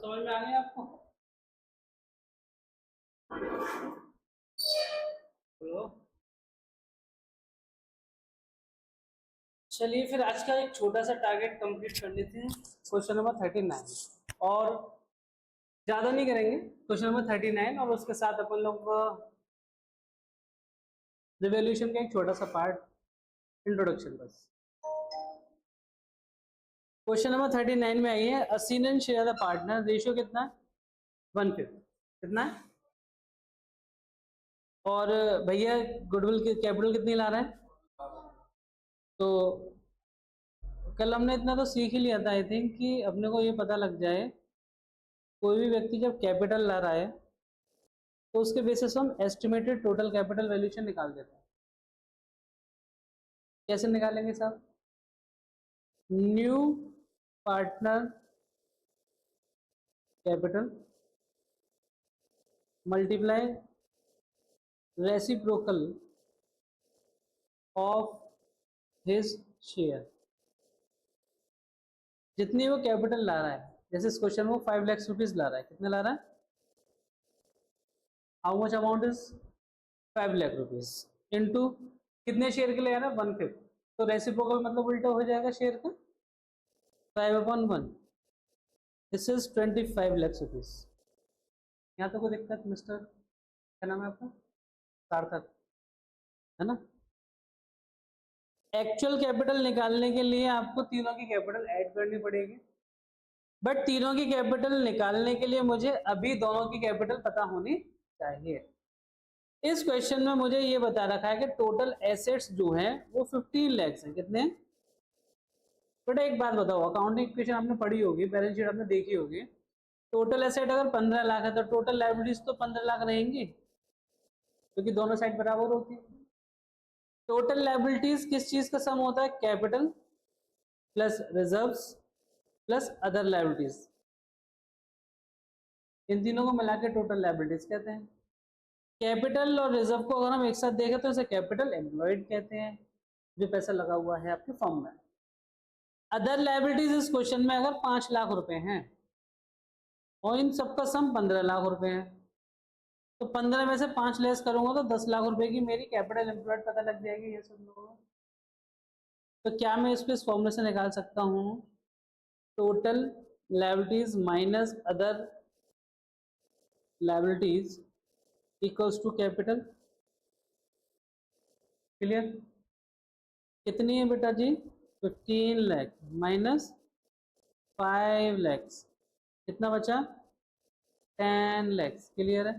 समझ में आ गया आपको? बोलो। चलिए फिर आज का एक छोटा सा टारगेट कंप्लीट कर लेते हैं। क्वेश्चन नंबर 39 और ज्यादा नहीं करेंगे। क्वेश्चन नंबर 39 और उसके साथ अपन लोग रिवॉल्यूशन का एक छोटा सा पार्ट, इंट्रोडक्शन बस। क्वेश्चन नंबर 39 में आई है असीन शेयर द पार्टनर, रेशियो कितना है? 1/5। कितना है? और भैया गुडविल की कैपिटल कितनी ला रहा है? तो कल हमने इतना तो सीख ही लिया था आई थिंक कि अपने को ये पता लग जाए कोई भी व्यक्ति जब कैपिटल ला रहा है तो उसके बेसिस हम एस्टिमेटेड टोटल कैपिटल वैल्यूशन निकाल देते हैं। कैसे निकालेंगे साहब? New partner capital multiply reciprocal of his share. जितनी वो कैपिटल ला रहा है, जैसे इस क्वेश्चन में 5 लाख रुपीज ला रहा है, कितने ला रहा है? How much amount is 5 lakh rupees into कितने शेयर के लिए आ रहा है? 1/5। तो रेसिप्रोकल मतलब उल्टा हो जाएगा शेयर का, 5/1। This is 25 lakh rupees. यहाँ तो कोई दिक्कत मिस्टर, क्या नाम है आपका? सार्थक, है ना? एक्चुअल कैपिटल निकालने के लिए आपको तीनों की कैपिटल ऐड करनी पड़ेगी, बट तीनों की कैपिटल निकालने के लिए मुझे अभी दोनों की कैपिटल पता होनी चाहिए। इस क्वेश्चन में मुझे ये बता रखा है कि टोटल एसेट्स जो हैं वो 15 लाख हैं। कितने? बट एक बात बताओ, अकाउंटिंग इक्वेशन आपने पढ़ी होगी, बैलेंस शीट आपने देखी होगी, टोटल एसेट अगर 15 लाख है तो टोटल लायबिलिटीज तो 15 लाख रहेंगी, क्योंकि दोनों साइड बराबर होती है। टोटल लायबिलिटीज किस चीज का सम होता है? Capital plus reserves plus other liabilities, इन तीनों को मिला के टोटल लायबिलिटीज कहते हैं। कैपिटल और रिजर्व को अगर हम एक साथ देखें तो इसे कैपिटल एम्प्लॉयड कहते हैं, जो पैसा लगा हुआ है आपके फर्म में। अदर लायबिलिटीज इस क्वेश्चन में अगर 5 लाख रुपए हैं और इन सबका सम 15 लाख रुपए है, तो 15 में से 5 लेस करूंगा तो 10 लाख रुपए की मेरी कैपिटल एम्प्लॉयड पता लग जाएगी ये सब लोगों को। तो क्या मैं इसको इस फॉर्मूले से निकाल सकता हूँ? Total liabilities minus other liabilities equals to capital. Clear? कितनी है बेटा जी? 15 लाख माइनस 5 लाख, कितना बचा? 10 लाख। क्लियर है?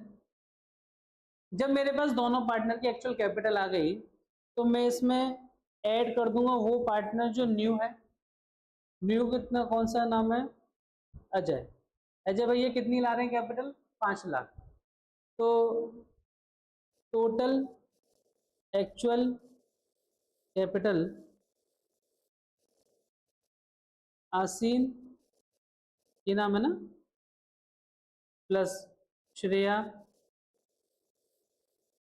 जब मेरे पास दोनों पार्टनर की एक्चुअल कैपिटल आ गई तो मैं इसमें ऐड कर दूंगा वो पार्टनर जो न्यू है। न्यू कितना, कौन सा नाम है? अजय। अजय भैया कितनी ला रहे हैं कैपिटल? 5 लाख। तो टोटल एक्चुअल कैपिटल आसीन, ये नाम है ना, प्लस श्रेया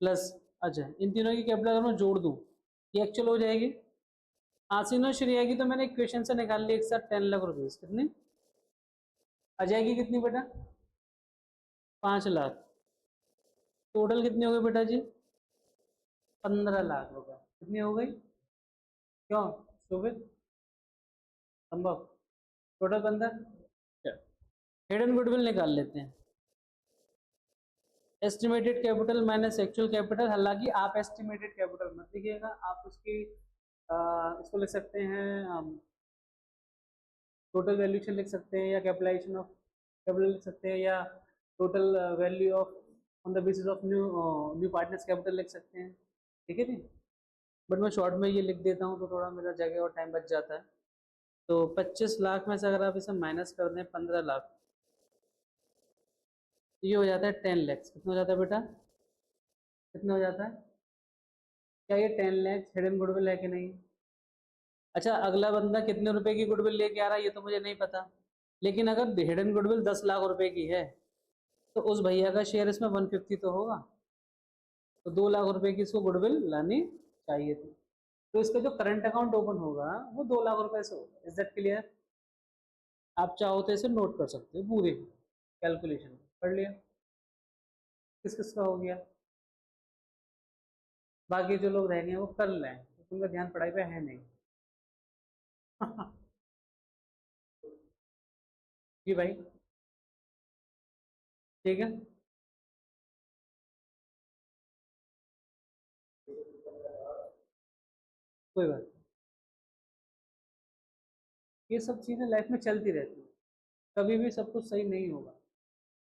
प्लस अजय, इन तीनों की कैपिटल अगर मैं जोड़ दूं ये एक्चुअल हो जाएगी। आसीन और श्रेया की तो मैंने इक्वेशन से निकाल ली एक साथ 10 लाख रुपीज। कितने? अजय की कितनी बेटा? 5 लाख। टोटल कितनी हो गई बेटा जी? 15 लाख रुपए। कितनी हो गई? क्यों शोभित? संभव? टोटल 15। हिडन गुडविल निकाल लेते हैं। Estimated capital minus actual capital, हालांकि आप एस्टिमेटेड कैपिटल मत लिखिएगा, आप उसकी इसको लिख सकते हैं, टोटल वैल्यूशन लिख सकते हैं, या कैपिटलाइजेशन ऑफ कैपिटल लिख सकते हैं, या total value of on the basis of new partners capital लिख सकते हैं। ठीक है जी? बट मैं शॉर्ट में ये लिख देता हूँ तो थोड़ा मेरा जगह और टाइम बच जाता है। तो 25 लाख में से अगर आप इसे माइनस कर दें 15 लाख, ये हो जाता है 10 लाख। कितना हो जाता है बेटा? कितना हो जाता है? क्या ये 10 लाख हिडन गुडविल है कि नहीं? अच्छा, अगला बंदा कितने रुपए की गुडविल लेके आ रहा है ये तो मुझे नहीं पता, लेकिन अगर हिडन गुडविल 10 लाख रुपए की है तो उस भैया का शेयर इसमें 150 तो होगा, तो 2 लाख रुपए की इसको गुडविल लानी चाहिए थी। तो इसका जो करंट अकाउंट ओपन होगा वो 2 लाख रुपए से होगा। Is that clear? आप चाहो तो इसे नोट कर सकते हो पूरे। कैलकुलेशन पढ़ लिया, किस किस का हो गया, बाकी जो लोग रह गए वो कर लें, उनका ध्यान पढ़ाई पे है नहीं। जी भाई, ठीक है। कोई बात नहीं, ये सब चीज़ें लाइफ में चलती रहती है, कभी भी सब कुछ सही नहीं होगा,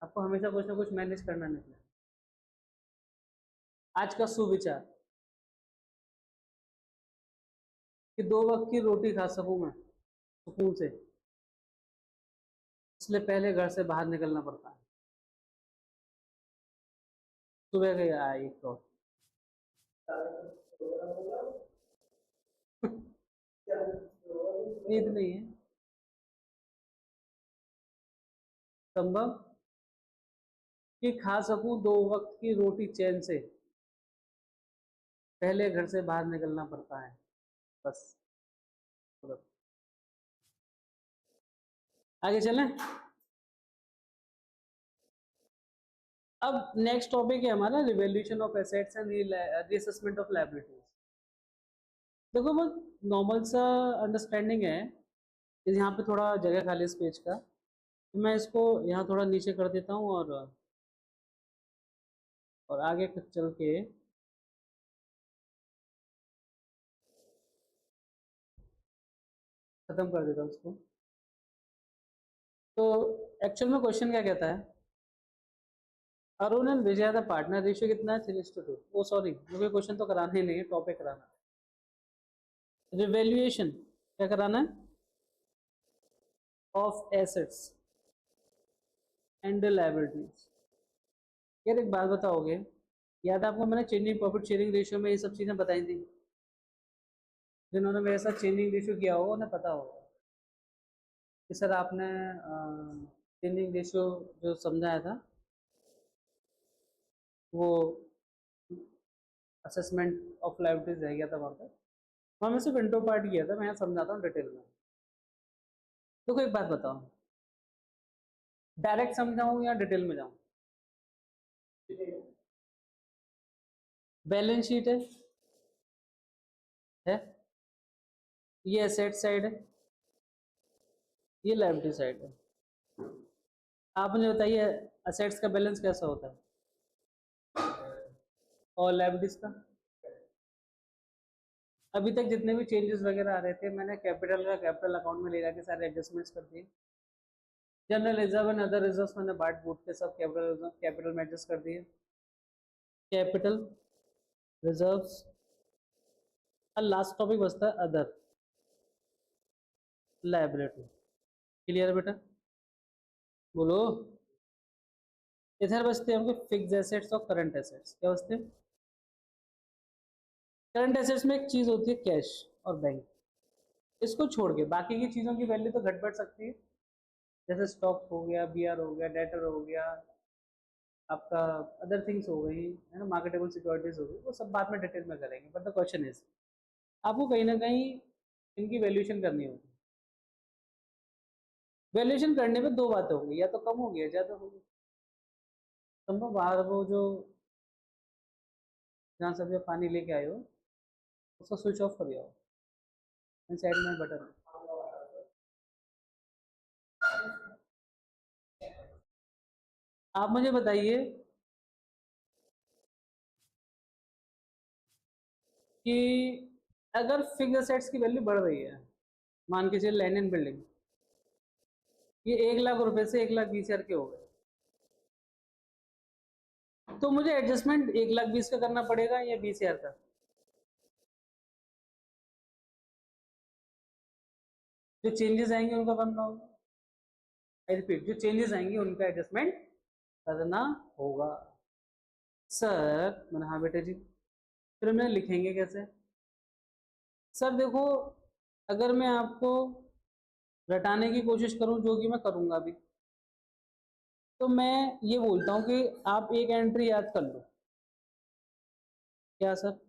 आपको हमेशा कुछ ना कुछ मैनेज करना निकले। आज का सुविचार कि 2 वक्त की रोटी खा सकूं मैं सुकून से, इसलिए पहले घर से बाहर निकलना पड़ता है। सुबह गया एक तो नींद नहीं है संभव कि खा सकूं 2 वक्त की रोटी चैन से, पहले घर से बाहर निकलना पड़ता है, बस। आगे चलें। अब नेक्स्ट टॉपिक है हमारा revaluation of assets and reassessment of liabilities. देखो वो नॉर्मल सा अंडरस्टैंडिंग है, यहाँ पे थोड़ा जगह खाली इस पेज का, तो मैं इसको यहाँ थोड़ा नीचे कर देता हूँ और आगे चल के खत्म कर देता हूँ उसको। तो एक्चुअल में क्वेश्चन क्या कहता है, Arun and Vijay the partner, ratio कितना है 3:2। ओ सॉरी, मुझे क्वेश्चन तो कराना ही नहीं है, टॉपिक कराना है। रिवैल्यूएशन क्या कराना है ऑफ एसेट्स एंड लायबिलिटीज। यार एक बात बताओगे, याद है आपको मैंने चेंजिंग प्रॉफिट शेयरिंग रेशियो में ये सब चीजें बताई थी, जिन्होंने मेरे साथ चेंजिंग रेशियो किया होगा उन्हें पता होगा कि सर आपने चेंजिंग रेशियो जो समझाया था वो असेसमेंट ऑफ लायबिलिटीज रह गया था वहाँ पे, वहाँ मैं सिर्फ इंट्रो पार्ट किया था, मैं यहाँ समझाता हूँ डिटेल में। देखो एक बात बताओ, डायरेक्ट समझाऊँ या डिटेल में जाऊँ? बैलेंस शीट है, ये एसेट साइड है, ये लायबिलिटी साइड है। आप मुझे बताइए असेट्स का बैलेंस कैसा होता है और लायबिलिटीज का? अभी तक जितने भी चेंजेस वगैरह आ रहे थे मैंने कैपिटल का कैपिटल अकाउंट में ले जाके सारे एडजस्टमेंट्स कर दिए, general reserve and other reserve मैंने बाट बूट के सब कैपिटल में एडजस्ट कर दिए, कैपिटल रिजर्व्स, और लास्ट टॉपिक बचता है अदर लायबिलिटी। क्लियर बेटा, बोलो। इधर बचते हैं उनके फिक्स एसेट्स और करंट एसेट्स। क्या बचते हैं? करंट एसेट्स में एक चीज होती है कैश और बैंक, इसको छोड़ के बाकी की चीजों की वैल्यू तो घट बढ़ सकती है, जैसे स्टॉक हो गया, बीआर हो गया, डेटर हो गया, आपका अदर थिंग्स हो गई है ना, मार्केटेबल सिक्योरिटीज हो गई, वो सब बाद में डिटेल में करेंगे, बट द क्वेश्चन इज आपको कहीं ना कहीं इनकी वैल्यूएशन करनी होगी। वैल्यूएशन करने में दो बातें होंगी, या तो कम होगी या ज्यादा होगी। संभव बाहर वो जो जहाँ से भी पानी लेके आए हो उसको स्विच ऑफ कर दिया हो, साइड में बटन। आप मुझे बताइए कि अगर फिक्स एसेट्स की वैल्यू बढ़ रही है, मान के चलिए लैंड एंड बिल्डिंग, ये 1 लाख रुपए से 1,20,000 के हो गए, तो मुझे एडजस्टमेंट 1,20,000 का करना पड़ेगा या 20,000 का? जो चेंजेस आएंगे उनका करना होगा। आई रिपीट, जो चेंजेस आएंगे उनका एडजस्टमेंट करना होगा। सर मैंने हाँ बेटे जी, फिर मैं लिखेंगे कैसे? सर देखो, अगर मैं आपको रटाने की कोशिश करूं, जो कि मैं करूंगा अभी, तो मैं ये बोलता हूं कि आप एक एंट्री याद कर लो। क्या सर?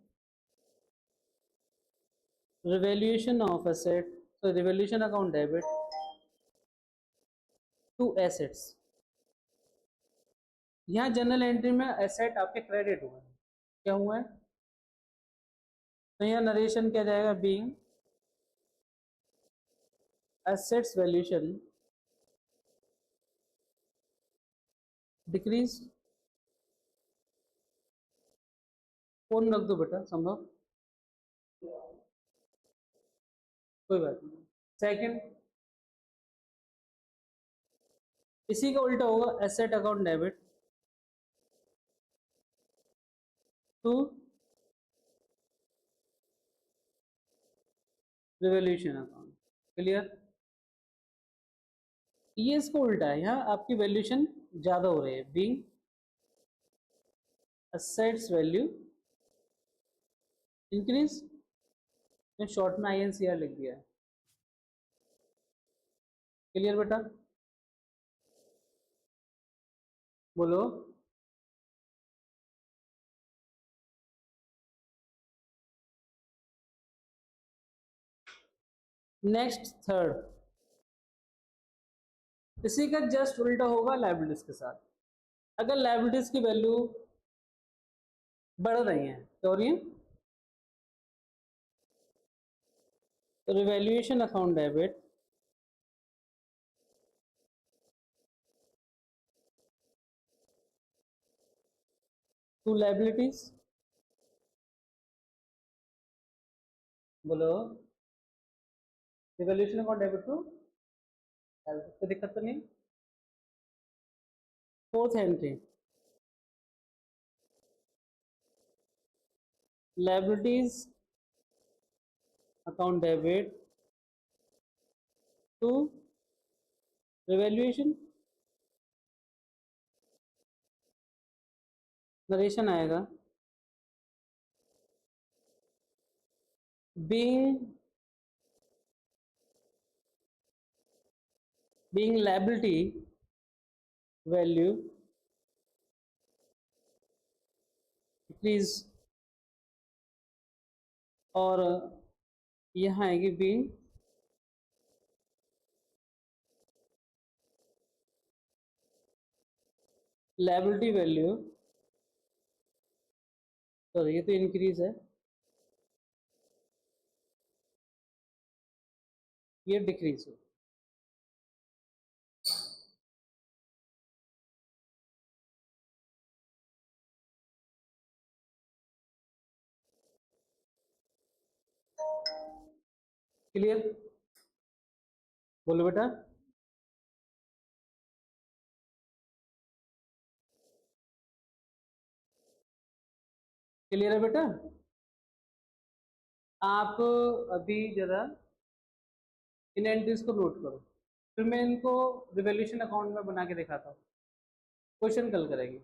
रिवैल्यूएशन ऑफ एसेट, तो revaluation account debit to assets, यहाँ जनरल एंट्री में एसेट आपके क्रेडिट हुए हैं, क्या हुआ है, तो यहाँ नरेशन क्या जाएगा, being assets valuation decrease, phone रख दो बेटा संभव, कोई बात नहीं। सेकंड, इसी का उल्टा होगा, asset account debit to revaluation account, clear. ये इसको उल्टा है, यहाँ आपकी वैल्यूएशन ज्यादा हो रही है, बीइंग एसेट्स वैल्यू इंक्रीज, मैं शॉर्ट में INCR लिख दिया है, क्लियर बेटा, बोलो। नेक्स्ट थर्ड, इसी का जस्ट उल्टा होगा लायबिलिटीज के साथ। अगर लायबिलिटीज की वैल्यू बढ़ रही है तो और ये revaluation account debit to liabilities, बोलो, रिवैल्यूएशन अकाउंट डेबिट टू, कोई दिक्कत तो नहीं। Fourth entry, liabilities account debit to revaluation, narration आएगा, being liability value decrease, और यहाँ आएगी being liability value, सॉरी ये तो इंक्रीज है, ये डिक्रीज हो, क्लियर, बोलो बेटा, क्लियर है बेटा। आप अभी जरा इन एंट्रीज को नोट करो, फिर मैं इनको रिवॉल्यूशन अकाउंट में बना के दिखाता हूँ, क्वेश्चन कल करेंगे।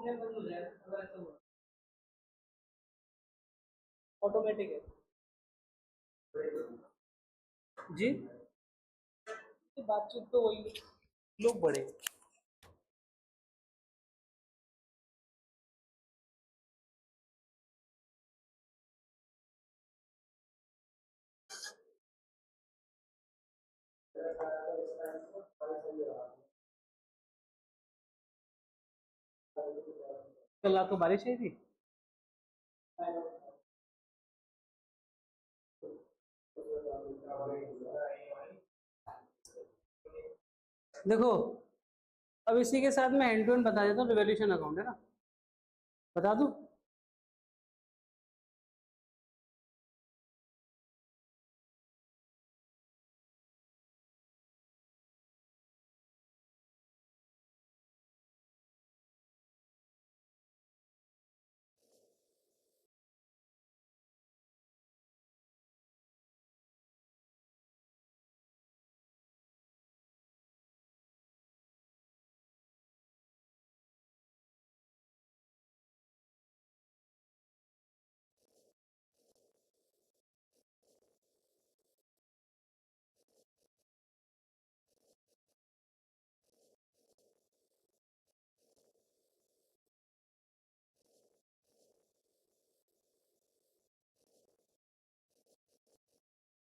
अपने बंद हो जाएगा अगर ऐसा हुआ, ऑटोमेटिक है जी। बातचीत तो वही लोग बड़े। कल रात को बारिश आई थी। देखो, अब इसी के साथ मैं एंड टू एंड बता देता हूँ, रिवॉल्यूशन अकाउंट है ना, बता दूं।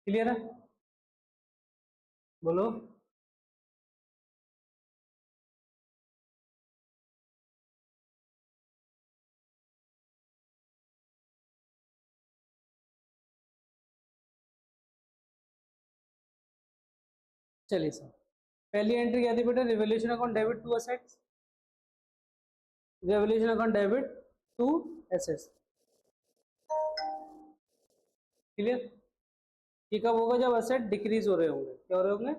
क्लियर है, बोलो। चलिए सर, पहली एंट्री क्या थी बेटा, revaluation account debit to assets, revaluation account debit to assets. Clear. ये कब होगा, जब एसेट डिक्रीज हो रहे होंगे, क्या हो रहे होंगे,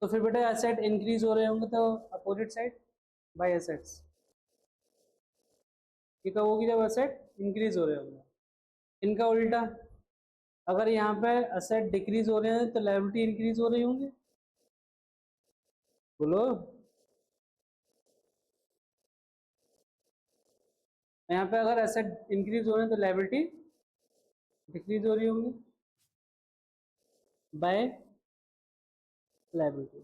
तो फिर बेटा एसेट इंक्रीज हो रहे होंगे तो अपोजिट साइड बाय एसेट्स। ये कब होगी, जब एसेट इंक्रीज हो रहे होंगे। इनका उल्टा, अगर यहाँ पे एसेट डिक्रीज हो रहे हैं तो लायबिलिटी इंक्रीज हो रही होंगी, बोलो। यहाँ पे अगर एसेट इंक्रीज हो रहे हैं तो लायबिलिटी डिक्रीज हो रही होंगी बाय लायबिलिटी।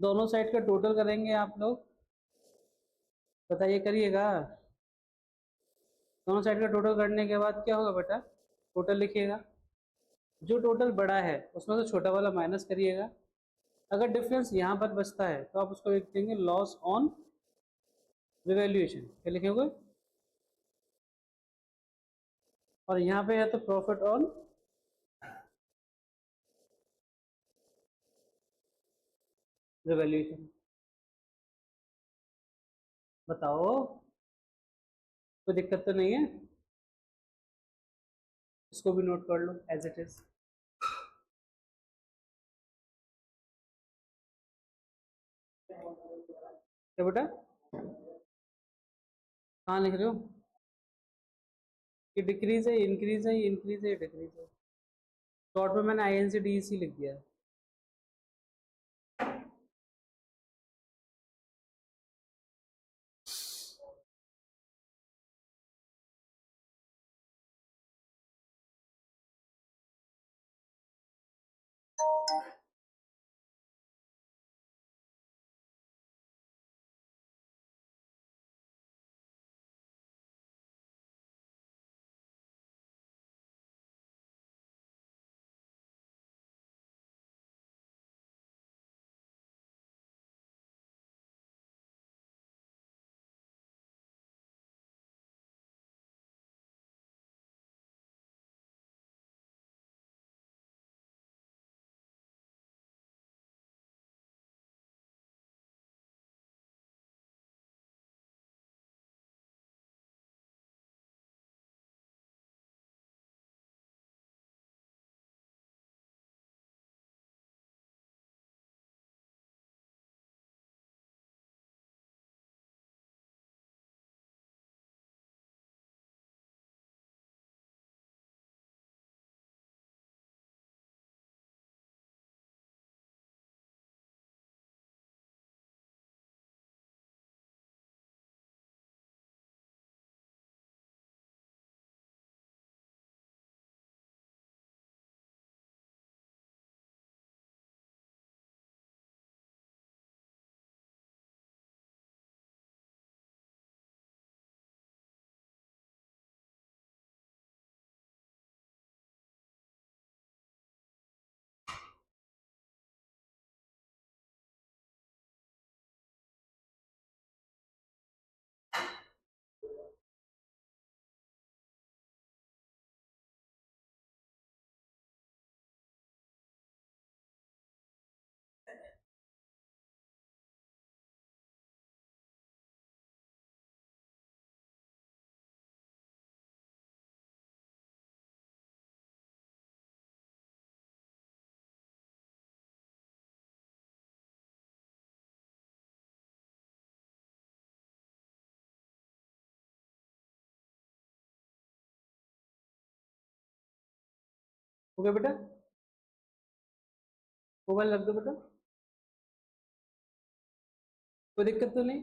दोनों साइड का टोटल करेंगे आप लोग, बताइए, करिएगा। दोनों साइड का टोटल करने के बाद क्या होगा बेटा, टोटल लिखिएगा, जो टोटल बड़ा है उसमें से छोटा वाला माइनस करिएगा। अगर डिफरेंस यहाँ पर बचता है तो आप उसको लिख देंगे लॉस ऑन रिवैल्यूएशन, क्या लिखेंगे, और यहाँ पे है तो प्रॉफिट ऑन रिवैल्यूएशन। बताओ, कोई दिक्कत तो नहीं है, इसको भी नोट कर लो एज इट इज। क्या बेटा, कहाँ लिख रहे हो, ये डिक्रीज है, इंक्रीज है, ये इंक्रीज है, ये डिक्रीज है। शॉर्ट में मैंने INC DEC लिख दिया है। हो गया बेटा, मोबाइल रख दो बेटा, कोई दिक्कत तो नहीं।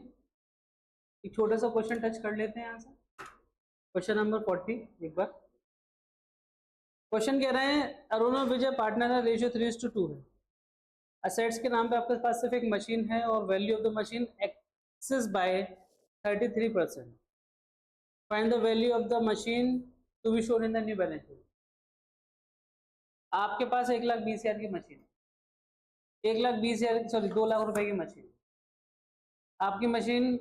एक छोटा सा क्वेश्चन टच कर लेते हैं यहाँ से, क्वेश्चन नंबर 40 एक बार। क्वेश्चन कह रहे हैं अरुण और विजय पार्टनर है, रेशियो 3:2 है। असेट्स के नाम पे आपके पास सिर्फ एक मशीन है और value of the machine excess by 33%। Find the value of the machine to be shown in the new balance sheet. आपके पास 1,20,000 की मशीन, 1,20,000 सॉरी 2 लाख रुपए की मशीन। आपकी मशीन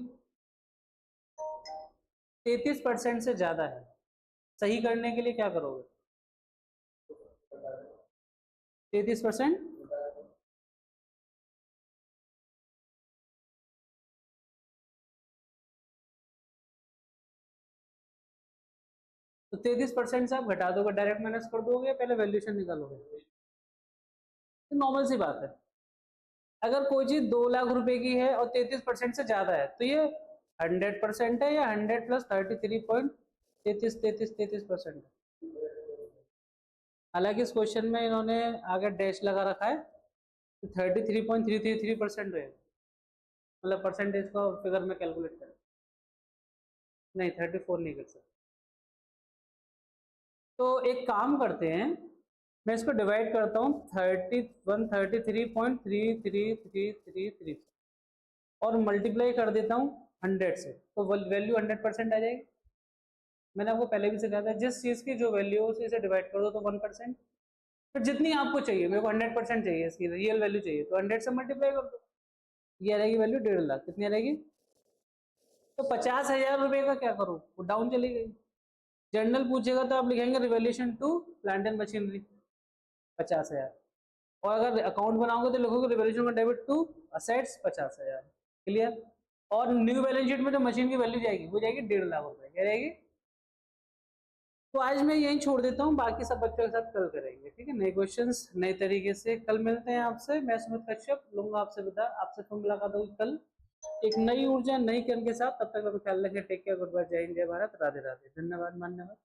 33% से ज्यादा है, सही करने के लिए क्या करोगे? 33%, तो 33% से आप घटा दोगे, डायरेक्ट माइनस कर दोगे, पहले वैल्यूएशन निकालोगे? तो नॉर्मल सी बात है, अगर कोई चीज 2 लाख रुपए की है और 33% से ज्यादा है तो ये 100% है या 100 प्लस 33.33%। हालांकि इस क्वेश्चन में इन्होंने आगे डैश लगा रखा है, तो 33.333% है, मतलब परसेंटेज का फिगर में कैलकुलेट करें, नहीं 34 नहीं कर सकते। तो एक काम करते हैं, मैं इसको डिवाइड करता हूँ 133.33333 और मल्टीप्लाई कर देता हूँ 100 से, तो वैल्यू 100% आ जाएगी। मैंने आपको पहले भी सिखाया था, जिस चीज़ की जो वैल्यू हो उसे इसे डिवाइड कर दो तो 1%, फिर जितनी आपको चाहिए, मेरे को 100% चाहिए, इसकी रियल वैल्यू चाहिए, तो 100 से मल्टीप्लाई कर दो, ये आ जाएगी वैल्यू 1.5 लाख। कितनी आ जाएगी? तो 50,000 रुपये का क्या करूँ, वो डाउन चली गई। जनरल पूछेगा तो आप लिखेंगे revaluation to plant and machinery 50,000, और अगर अकाउंट बनाओगे तो लिखोगे रिवैल्यूएशन का डेबिट टू असेट्स 50,000। क्लियर? और न्यू बैलेंस शीट में जो मशीन की वैल्यू जाएगी वो जाएगी 1.5 लाख रुपए, क्या जाएगी? तो आज मैं यहीं छोड़ देता हूँ, बाकी सब बच्चों के साथ कल करेंगे, ठीक है? नए क्वेश्चंस नए तरीके से कल मिलते हैं आपसे। मैं सुमित कश्यप लूंगा आपसे विदा, आपसे फिर मुलाकात होगी कल एक नई ऊर्जा नई कर्म के साथ। तब तक अपना ख्याल रखें, टेक केयर, गुड बाय, जय हिंद, जय भारत, राधे राधे, धन्यवाद, मान्यवाद।